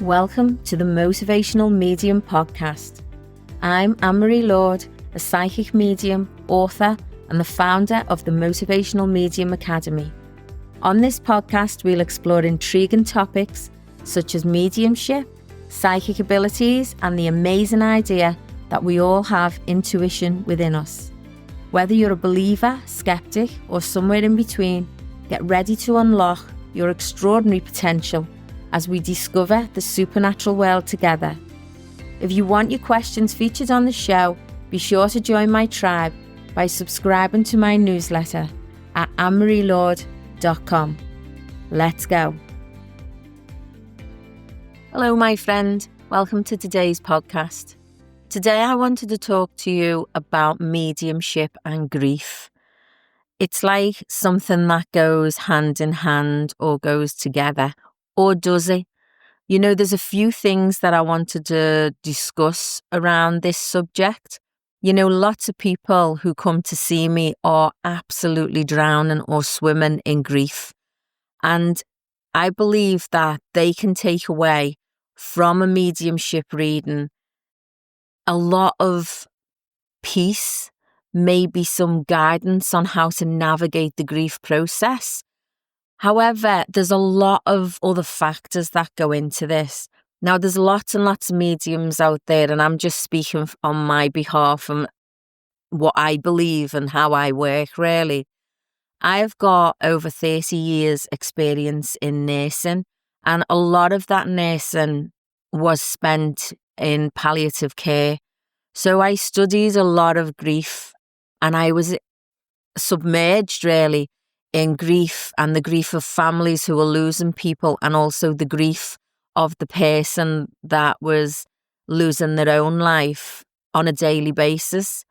Welcome to the Motivational Medium podcast. I'm Anne-Marie Lord, a psychic medium, author, and the founder of the Motivational Medium Academy. On this podcast, we'll explore intriguing topics such as mediumship, psychic abilities, and the amazing idea that we all have intuition within us. Whether you're a believer, skeptic, or somewhere in between, get ready to unlock your extraordinary potential as we discover the supernatural world together. If you want your questions featured on the show, be sure to join my tribe by subscribing to my newsletter at annemarielord.com. Let's go. Hello, my friend. Welcome to today's podcast. Today, I wanted to talk to you about mediumship and grief. It's like something that goes hand in hand or goes together. Or does it? You know, there's a few things that I wanted to discuss around this subject. You know, lots of people who come to see me are absolutely drowning or swimming in grief. And I believe that they can take away from a mediumship reading a lot of peace, maybe some guidance on how to navigate the grief process. However, there's a lot of other factors that go into this. Now, there's lots and lots of mediums out there, and I'm just speaking on my behalf and what I believe and how I work, really. I've got over 30 years experience in nursing, and a lot of that nursing was spent in palliative care. So I studied a lot of grief, and I was submerged, really, in grief and the grief of families who were losing people, and also the grief of the person that was losing their own life on a daily basis.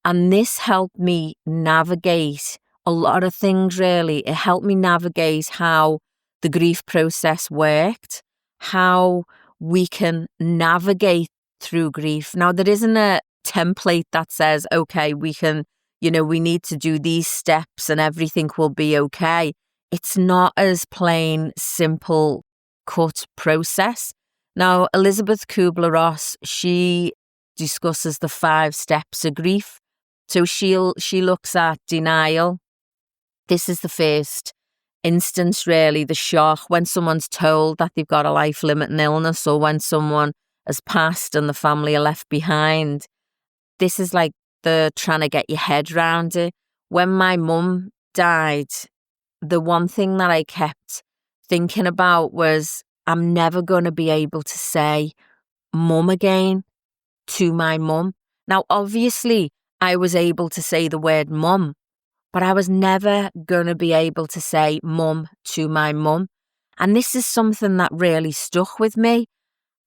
And this helped me navigate a lot of things, really. It helped me navigate how the grief process worked, how we can navigate through grief. Now, there isn't a template that says, okay, we need to do these steps and everything will be okay. It's not as plain, simple, cut process. Now, Elisabeth Kübler-Ross, she discusses the 5 steps of grief. So she looks at denial. This is the first instance, really, the shock when someone's told that they've got a life-limiting illness, or when someone has passed and the family are left behind. This is like the trying to get your head round it. When my mum died, the one thing that I kept thinking about was, I'm never going to be able to say mum again to my mum. Now, obviously, I was able to say the word mum, but I was never going to be able to say mum to my mum. And this is something that really stuck with me.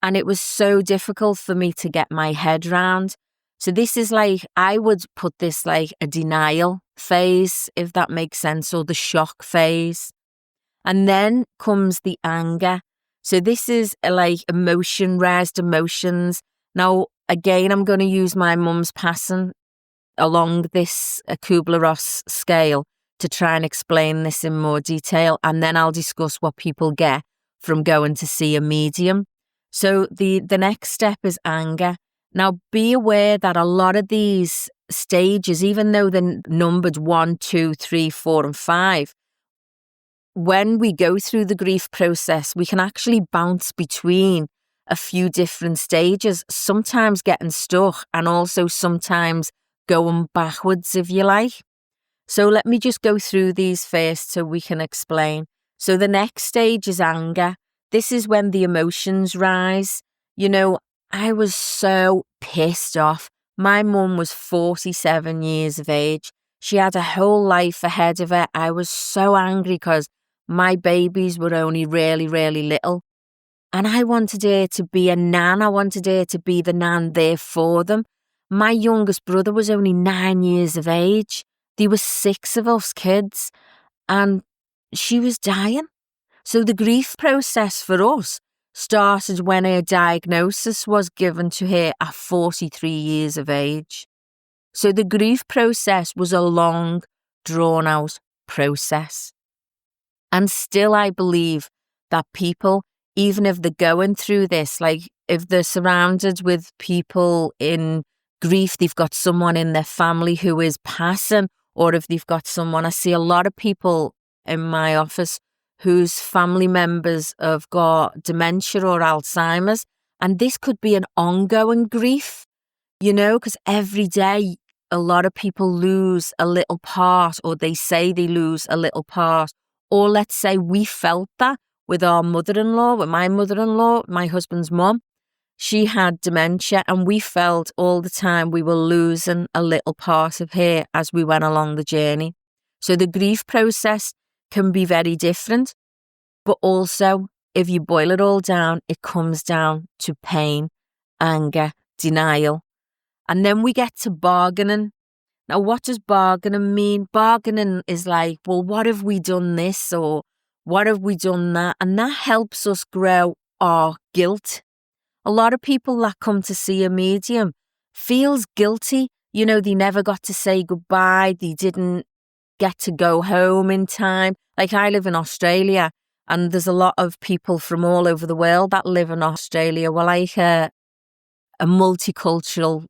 And it was so difficult for me to get my head round. So this is like, I would put this like a denial phase, if that makes sense, or the shock phase. And then comes the anger. So this is like raised emotions. Now, again, I'm going to use my mum's passing along this Kübler-Ross scale to try and explain this in more detail. And then I'll discuss what people get from going to see a medium. So the next step is anger. Now, be aware that a lot of these stages, even though they're numbered 1, 2, 3, 4, and 5, when we go through the grief process, we can actually bounce between a few different stages, sometimes getting stuck and also sometimes going backwards, if you like. So let me just go through these first so we can explain. So the next stage is anger. This is when the emotions rise. You know, I was so pissed off. My mum was 47 years of age. She had a whole life ahead of her. I was so angry because my babies were only really, really little. And I wanted her to be a nan. I wanted her to be the nan there for them. My youngest brother was only 9 years of age. There were 6 of us kids. And she was dying. So the grief process for us started when her diagnosis was given to her at 43 years of age. So the grief process was a long, drawn-out process. And still I believe that people even if they're going through this, like if they're surrounded with people in grief, they've got someone in their family who is passing, or if they've got someone, I see a lot of people in my office whose family members have got dementia or Alzheimer's, and this could be an ongoing grief, because every day a lot of people lose a little part, or they say they lose a little part, or let's say we felt that with our mother-in-law, with my mother-in-law, my husband's mum. She had dementia, and we felt all the time we were losing a little part of her as we went along the journey. So the grief process can be very different, but also if you boil it all down, it comes down to pain, anger, denial. And then we get to bargaining. Now, what does bargaining mean? Bargaining is like, well, what have we done this, or what have we done that? And that helps us grow our guilt. A lot of people that come to see a medium feels guilty. They never got to say goodbye. They didn't get to go home in time. Like, I live in Australia, and there's a lot of people from all over the world that live in Australia. We're like a multicultural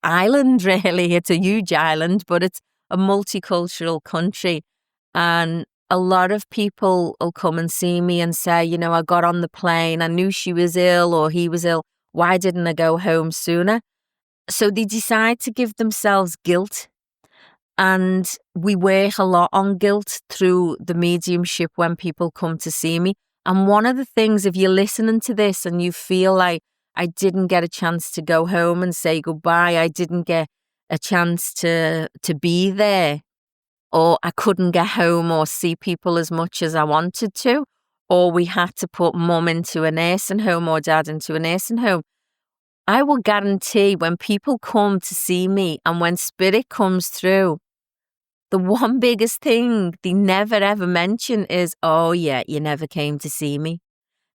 island, really. It's a huge island, but it's a multicultural country. And a lot of people will come and see me and say, I got on the plane, I knew she was ill or he was ill. Why didn't I go home sooner? So they decide to give themselves guilt. And we work a lot on guilt through the mediumship when people come to see me. And one of the things, if you're listening to this and you feel like, I didn't get a chance to go home and say goodbye, I didn't get a chance to be there, or I couldn't get home or see people as much as I wanted to, or we had to put mum into a nursing home or dad into a nursing home, I will guarantee when people come to see me and when spirit comes through, the one biggest thing they never ever mention is, oh yeah, you never came to see me.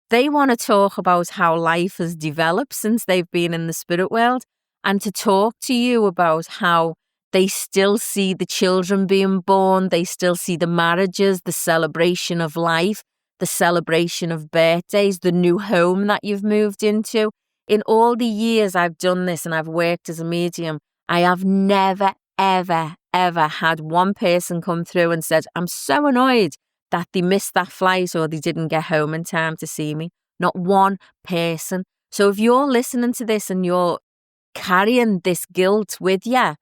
They want to talk about how life has developed since they've been in the spirit world, and to talk to you about how they still see the children being born, they still see the marriages, the celebration of life, the celebration of birthdays, the new home that you've moved into. In all the years I've done this and I've worked as a medium, I have never, ever, ever had one person come through and said, I'm so annoyed that they missed that flight or they didn't get home in time to see me. Not one person. So if you're listening to this and you're carrying this guilt with you,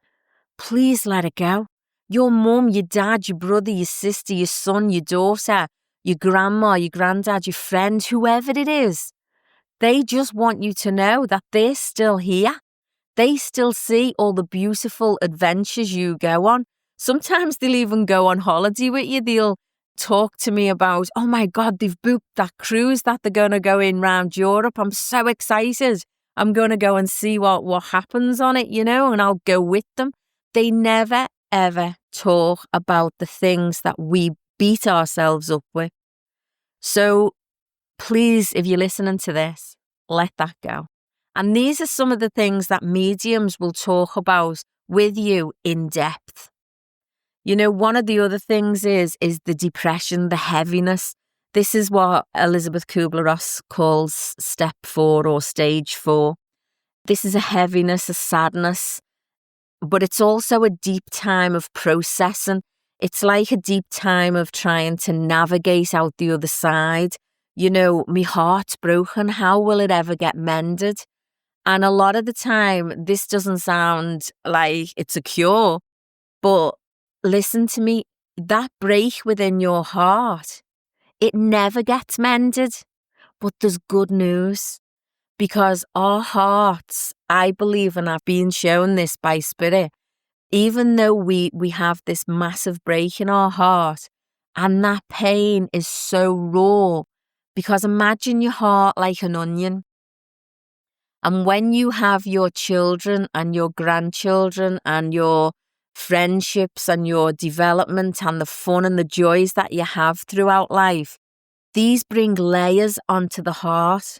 please let it go. Your mum, your dad, your brother, your sister, your son, your daughter, your grandma, your granddad, your friend, whoever it is, they just want you to know that they're still here. They still see all the beautiful adventures you go on. Sometimes they'll even go on holiday with you. They'll talk to me about, oh my God, they've booked that cruise that they're going to go in round Europe. I'm so excited. I'm going to go and see what happens on it, and I'll go with them. They never, ever talk about the things that we beat ourselves up with. So please, if you're listening to this, let that go. And these are some of the things that mediums will talk about with you in depth. One of the other things is the depression, the heaviness. This is what Elisabeth Kübler-Ross calls step 4 or stage 4. This is a heaviness, a sadness, but it's also a deep time of processing. It's like a deep time of trying to navigate out the other side. My heart's broken. How will it ever get mended? And a lot of the time, this doesn't sound like it's a cure, but listen to me, that break within your heart, it never gets mended. But there's good news, because our hearts, I believe, and I've been shown this by spirit, even though we have this massive break in our heart, and that pain is so raw, because imagine your heart like an onion. And when you have your children and your grandchildren and your friendships and your development and the fun and the joys that you have throughout life, these bring layers onto the heart.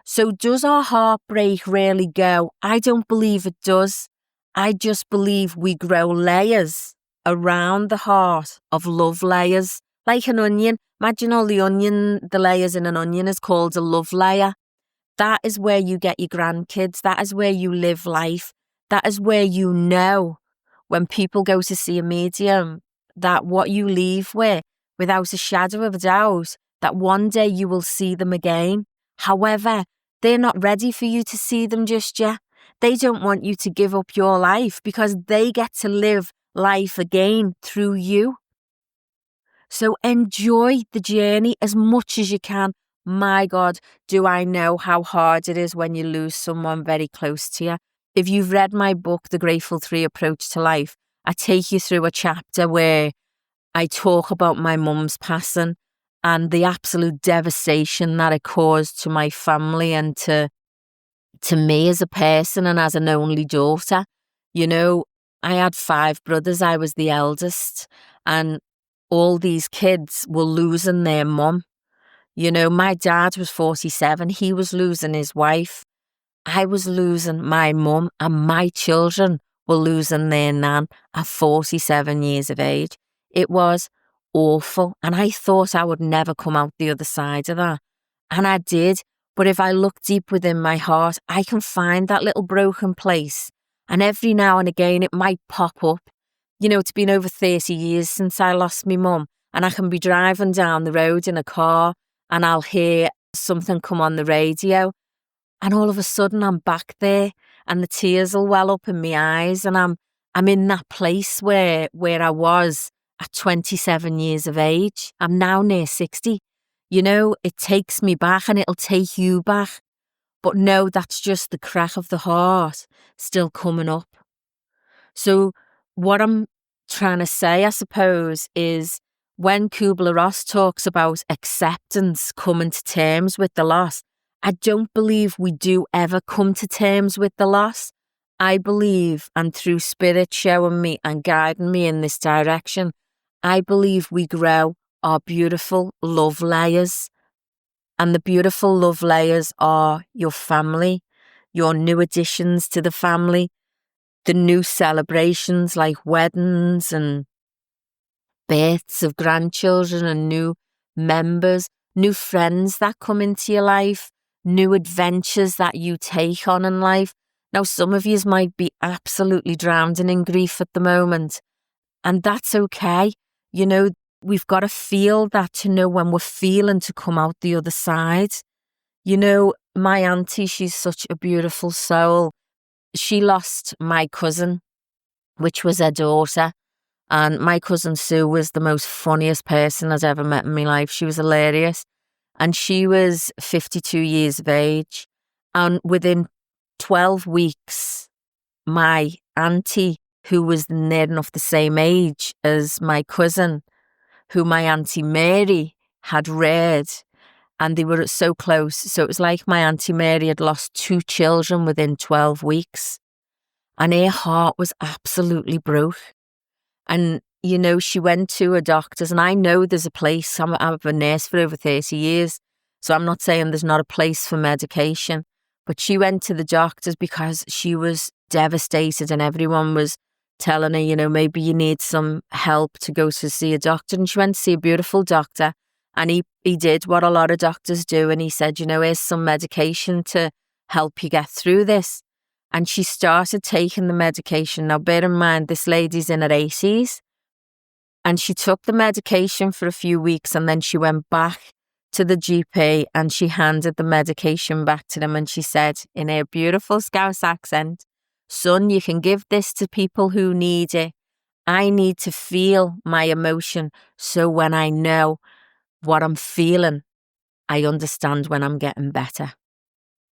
So does our heartbreak really go? I don't believe it does. I just believe we grow layers around the heart of love layers, Like an onion. Imagine all the layers in an onion is called a love layer. That is where you get your grandkids. That is where you live life. That is where you know when people go to see a medium that what you leave with, without a shadow of a doubt, that one day you will see them again. However, they're not ready for you to see them just yet. They don't want you to give up your life because they get to live life again through you. So enjoy the journey as much as you can. My God, do I know how hard it is when you lose someone very close to you. If you've read my book, The Grateful 3 Approach to Life, I take you through a chapter where I talk about my mum's passing and the absolute devastation that it caused to my family and to me as a person and as an only daughter. You know, I had 5 brothers. I was the eldest, and all these kids were losing their mum. You know, my dad was 47. He was losing his wife. I was losing my mum, and my children were losing their nan at 47 years of age. It was awful, and I thought I would never come out the other side of that. And I did. But if I look deep within my heart, I can find that little broken place. And every now and again, it might pop up. You know, it's been over 30 years since I lost my mum, and I can be driving down the road in a car and I'll hear something come on the radio, and all of a sudden I'm back there and the tears will well up in my eyes, and I'm in that place where I was at 27 years of age. I'm now near 60. You know, it takes me back and it'll take you back. But no, that's just the crack of the heart still coming up. So what I'm trying to say, I suppose, is when Kübler-Ross talks about acceptance, coming to terms with the loss, I don't believe we do ever come to terms with the loss. I believe, and through Spirit showing me and guiding me in this direction, I believe we grow our beautiful love layers. And the beautiful love layers are your family, your new additions to the family, the new celebrations like weddings and births of grandchildren and new members, new friends that come into your life, new adventures that you take on in life. Now, some of you might be absolutely drowning in grief at the moment, and that's okay. You know, we've got to feel that to know when we're feeling to come out the other side. You know, my auntie, she's such a beautiful soul. She lost my cousin, which was her daughter. And my cousin Sue was the most funniest person I'd ever met in my life. She was hilarious. And she was 52 years of age. And within 12 weeks, my auntie, who was near enough the same age as my cousin, who my auntie Mary had reared, and they were so close. So it was like my auntie Mary had lost 2 children within 12 weeks. And her heart was absolutely broke. And, you know, she went to a doctor's, and I know there's a place. I've been a nurse for over 30 years, so I'm not saying there's not a place for medication. But she went to the doctor's because she was devastated, and everyone was telling her, you know, maybe you need some help to go to see a doctor. And she went to see a beautiful doctor, and he did what a lot of doctors do. And he said, you know, here's some medication to help you get through this. And she started taking the medication. Now, bear in mind, this lady's in her 80s. And she took the medication for a few weeks, and then she went back to the GP and she handed the medication back to them. And she said in her beautiful Scouse accent, "Son, you can give this to people who need it. I need to feel my emotion. So when I know what I'm feeling, I understand when I'm getting better."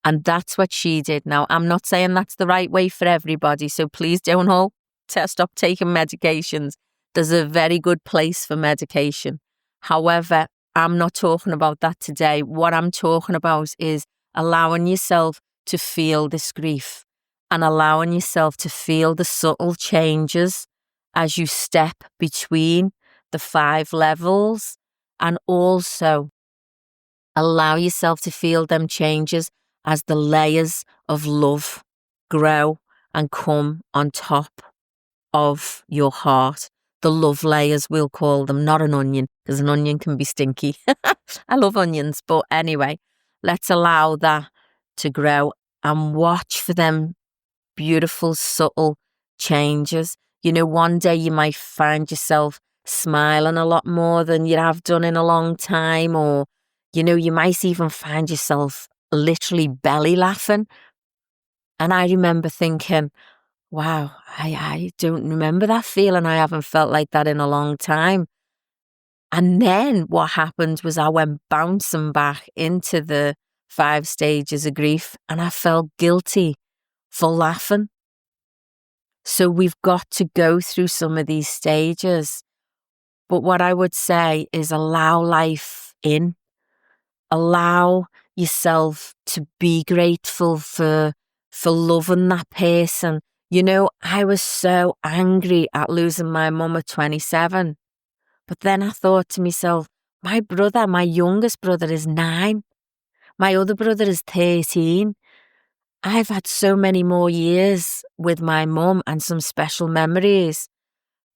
And that's what she did. Now, I'm not saying that's the right way for everybody, so please don't all stop taking medications. There's a very good place for medication. However, I'm not talking about that today. What I'm talking about is allowing yourself to feel this grief and allowing yourself to feel the subtle changes as you step between the 5 levels, and also allow yourself to feel them changes as the layers of love grow and come on top of your heart. the love layers, we'll call them, not an onion, because an onion can be stinky. I love onions, but anyway, let's allow that to grow and watch for them beautiful, subtle changes. One day you might find yourself smiling a lot more than you have done in a long time, or, you might even find yourself literally belly laughing. And I remember thinking, wow, I don't remember that feeling. I haven't felt like that in a long time. And then what happened was I went bouncing back into the 5 stages of grief, and I felt guilty for laughing. So we've got to go through some of these stages. But what I would say is allow life in. Allow yourself to be grateful for loving that person. I was so angry at losing my mum at 27. But then I thought to myself, my youngest brother is 9. My other brother is 13. I've had so many more years with my mum and some special memories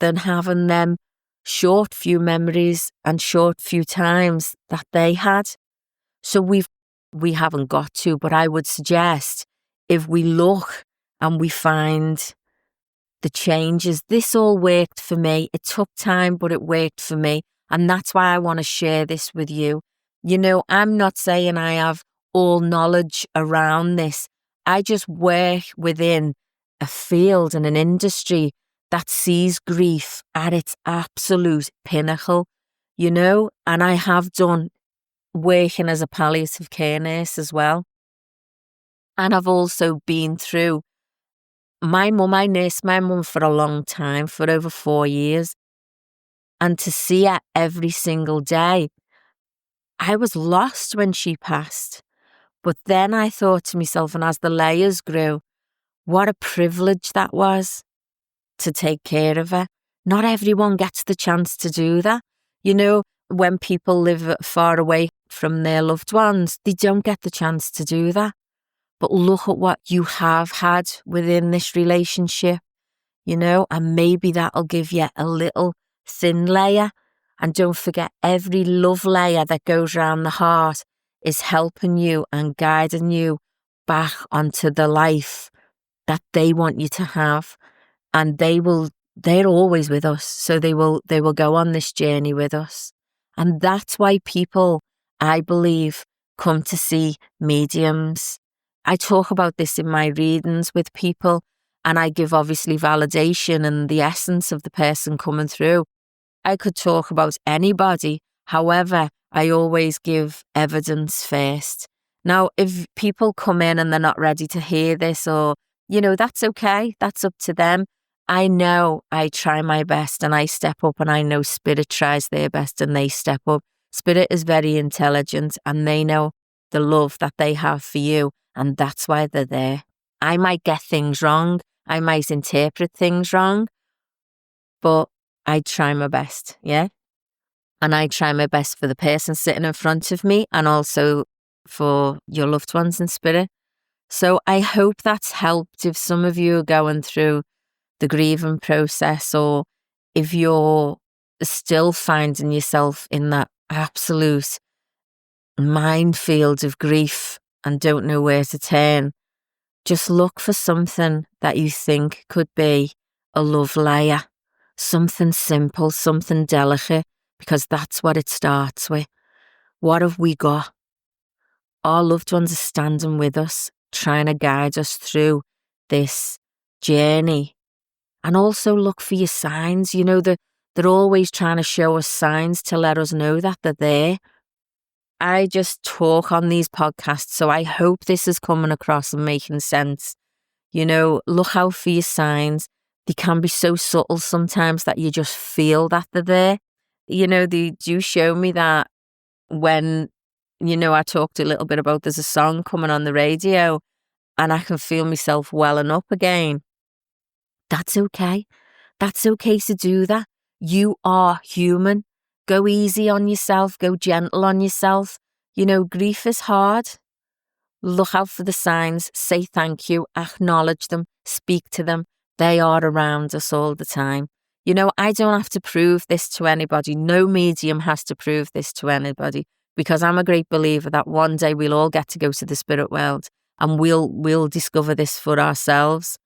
than having them short few memories and short few times that they had. So we haven't got to, but I would suggest if we look and we find the changes, this all worked for me. It took time, but it worked for me. And that's why I want to share this with you. I'm not saying I have all knowledge around this. I just work within a field and an industry that sees grief at its absolute pinnacle, and I have done working as a palliative care nurse as well. And I've also been through my mum. I nursed my mum for a long time, for over 4 years. And to see her every single day, I was lost when she passed. But then I thought to myself, and as the layers grew, what a privilege that was to take care of her. Not everyone gets the chance to do that. When people live far away from their loved ones, they don't get the chance to do that. But look at what you have had within this relationship, and maybe that'll give you a little thin layer. And don't forget, every love layer that goes around the heart is helping you and guiding you back onto the life that they want you to have. And they're always with us. So they will go on this journey with us. And that's why people, I believe, come to see mediums. I talk about this in my readings with people, and I give obviously validation and the essence of the person coming through. I could talk about anybody. However, I always give evidence first. Now, if people come in and they're not ready to hear this, or, that's okay. That's up to them. I know I try my best and I step up, and I know Spirit tries their best and they step up. Spirit is very intelligent and they know the love that they have for you, and that's why they're there. I might get things wrong. I might interpret things wrong, but I try my best, yeah? And I try my best for the person sitting in front of me and also for your loved ones in spirit. So I hope that's helped if some of you are going through the grieving process, or if you're still finding yourself in that absolute minefield of grief and don't know where to turn. Just look for something that you think could be a love layer, something simple, something delicate, because that's what it starts with. What have we got? Our loved ones are standing with us, trying to guide us through this journey. And also look for your signs. They're always trying to show us signs to let us know that they're there. I just talk on these podcasts, so I hope this is coming across and making sense. Look out for your signs. They can be so subtle sometimes that you just feel that they're there. They do show me that when, I talked a little bit about there's a song coming on the radio and I can feel myself welling up again. That's okay. That's okay to do that. You are human. Go easy on yourself. Go gentle on yourself. Grief is hard. Look out for the signs. Say thank you. Acknowledge them. Speak to them. They are around us all the time. I don't have to prove this to anybody. No medium has to prove this to anybody, because I'm a great believer that one day we'll all get to go to the spirit world and we'll discover this for ourselves.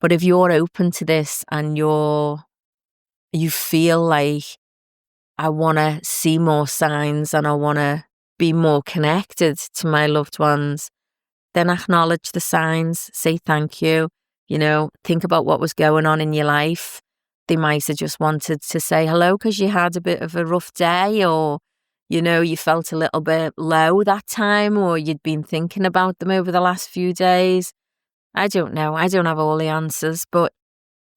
But if you're open to this and you feel like, I want to see more signs and I want to be more connected to my loved ones, then acknowledge the signs, say thank you, think about what was going on in your life. They might have just wanted to say hello because you had a bit of a rough day, or, you felt a little bit low that time, or you'd been thinking about them over the last few days. I don't know. I don't have all the answers, but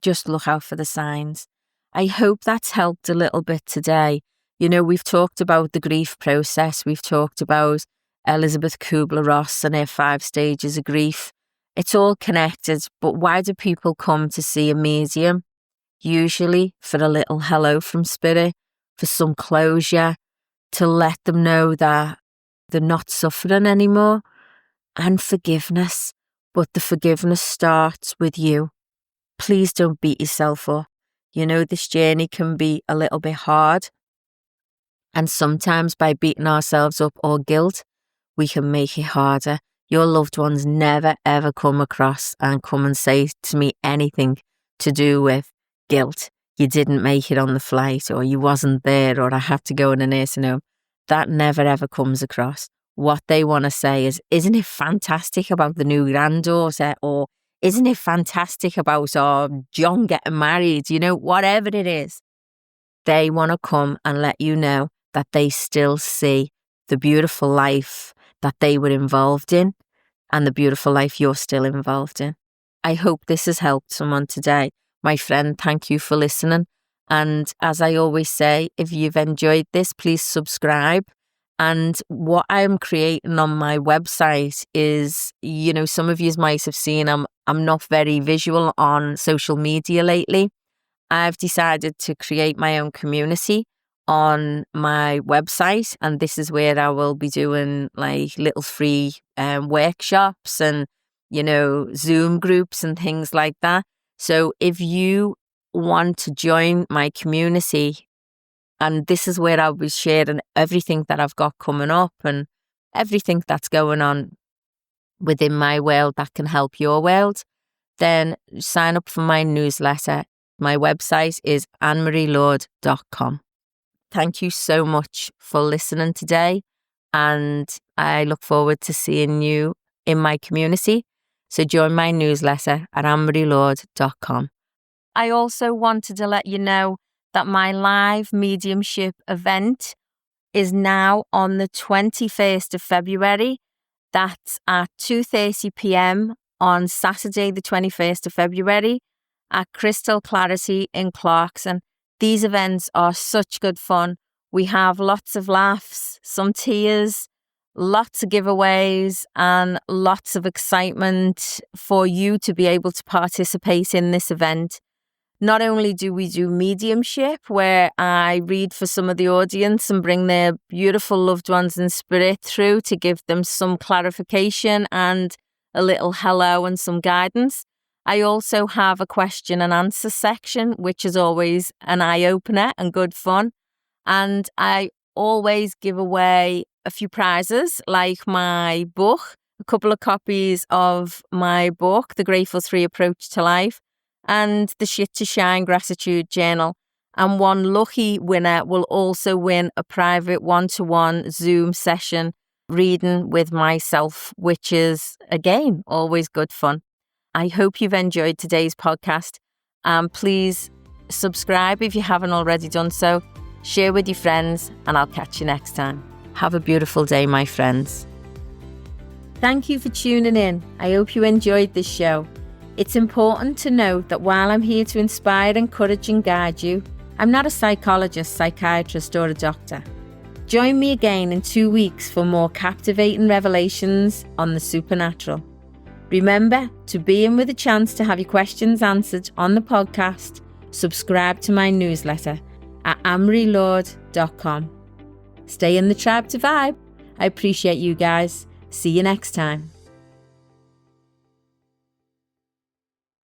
just look out for the signs. I hope that's helped a little bit today. We've talked about the grief process. We've talked about Elisabeth Kübler-Ross and her 5 stages of grief. It's all connected, but why do people come to see a medium? Usually for a little hello from spirit, for some closure, to let them know that they're not suffering anymore, and forgiveness. But the forgiveness starts with you. Please don't beat yourself up. This journey can be a little bit hard. And sometimes by beating ourselves up or guilt, we can make it harder. Your loved ones never, ever come across and come and say to me anything to do with guilt. You didn't make it on the flight, or you wasn't there, or I had to go in a nursing home. That never, ever comes across. What they want to say is, isn't it fantastic about the new granddaughter? Or isn't it fantastic about John getting married? Whatever it is, they want to come and let you know that they still see the beautiful life that they were involved in and the beautiful life you're still involved in. I hope this has helped someone today. My friend, thank you for listening. And as I always say, if you've enjoyed this, please subscribe. And what I'm creating on my website is, some of you might have seen I'm not very visual on social media lately. I've decided to create my own community on my website, and this is where I will be doing like little free workshops and, Zoom groups and things like that. So if you want to join my community, and this is where I'll be sharing everything that I've got coming up and everything that's going on within my world that can help your world, then sign up for my newsletter. My website is annemarielord.com. Thank you so much for listening today, and I look forward to seeing you in my community. So join my newsletter at annemarielord.com. I also wanted to let you know that my live mediumship event is now on the 21st of February. That's at 2:30 p.m. on Saturday, the 21st of February at Crystal Clarity in Clarkson. These events are such good fun. We have lots of laughs, some tears, lots of giveaways, and lots of excitement for you to be able to participate in this event. Not only do we do mediumship, where I read for some of the audience and bring their beautiful loved ones in spirit through to give them some clarification and a little hello and some guidance. I also have a question and answer section, which is always an eye-opener and good fun. And I always give away a few prizes, like my book, a couple of copies of my book, The Grateful 3 Approach to Life, and the Shit to Shine Gratitude Journal. And one lucky winner will also win a private one-to-one Zoom session reading with myself, which is, again, always good fun. I hope you've enjoyed today's podcast. Please subscribe if you haven't already done so. Share with your friends, and I'll catch you next time. Have a beautiful day, my friends. Thank you for tuning in. I hope you enjoyed this show. It's important to note that while I'm here to inspire, encourage and guide you, I'm not a psychologist, psychiatrist or a doctor. Join me again in 2 weeks for more captivating revelations on the supernatural. Remember to be in with a chance to have your questions answered on the podcast. Subscribe to my newsletter at annemarielord.com. Stay in the tribe to vibe. I appreciate you guys. See you next time.